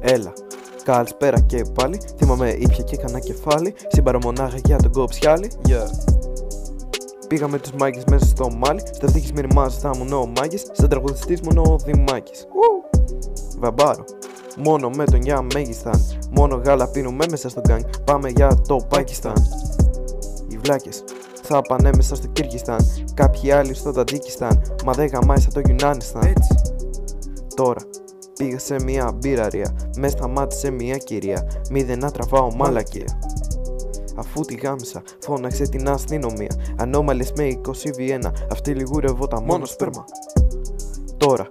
Έλα, καλησπέρα και πάλι. Θυμάμαι ήπια και κανένα κεφάλι. Συμπαραμονάχα για τον κόψιάλι. Πήγαμε τους μάγκες μέσα στο μάλι. Στα ευτύχης μυριμάζεις θα ήμουν ο μάγκης. Σαν τραγουδιστής μόνο ο Δημάκης. Βαμπάρο, μόνο με τον για Μέγισταν. Μόνο γάλα πίνουμε μέσα στο γκάνγκ. Πάμε για το Πακιστάν. Οι βλάκες θα πάνε μέσα στο Κυργιστάν. Κάποιοι άλλοι στο Τατζικιστάν. Μα δεν γαμάει σαν το Γιουνάνισταν. Τώρα πήγα σε μια μπειραρία. Με σταμάτησε μια κυρία. Μη να τραβάω μαλακία. Αφού τη γάμισα, φώναξε την αστυνομία. Ανώμαλες με 20 αυτή λιγούρευόταν μόνο σπέρμα. Τώρα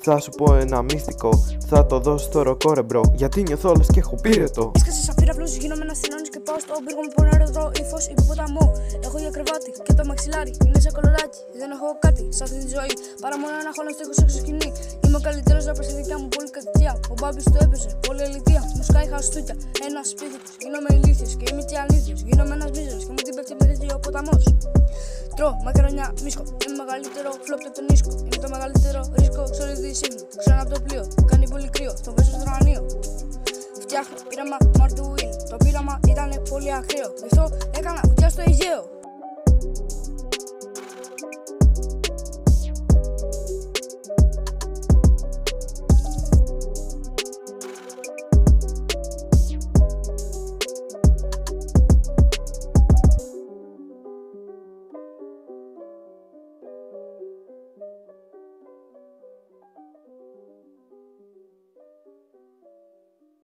θα σου πω ένα μυστικό. Θα το δώσω στο ροκόρε μπρο. Γιατί νιώθω όλος και έχω πύρετο. Έσκασε σαν πύραυλος, γίνομαι ένα στενόνι και πάω στον πύργο με πονάρεδρο ύφος υποποταμό. Έχω για κρεβάτι και το μαξιλάρι είναι σε κολοράκι. Δεν έχω κάτι σε αυτή τη ζωή παρά μόνο ένα χώρο στο έχω σκηνή. Είμαι ο καλύτερος ράπερ στη δικιά μου πολυκατοικία. Ο Μπάμπης το έπαιζε, πολύ ελιτία. Μου σκάει χαστούκια, ένα σπίτι της. Γίνομαι ηλίθιος και είμαι και αλήθιος. Γίνομαι ένας μίζερος και μου την πέφτει μέχρι ο ποταμός. Τρώω μακαρονιά μίσκο. Είμαι μεγαλύτερο φλόπ από τον ίσκο. Είναι το μεγαλύτερο ρίσκο σε όλη τη σύμνη. Ξέρω από το πλοίο που κάνει πολύ κρύο. Στο βέσο στο ουρανίο. Φτιάχνω πείραμα Μαρτουίν. Το πείραμα ήταν πολύ ακραίο. Γι' αυτό έκανα βουτιά στο Αιγαίο.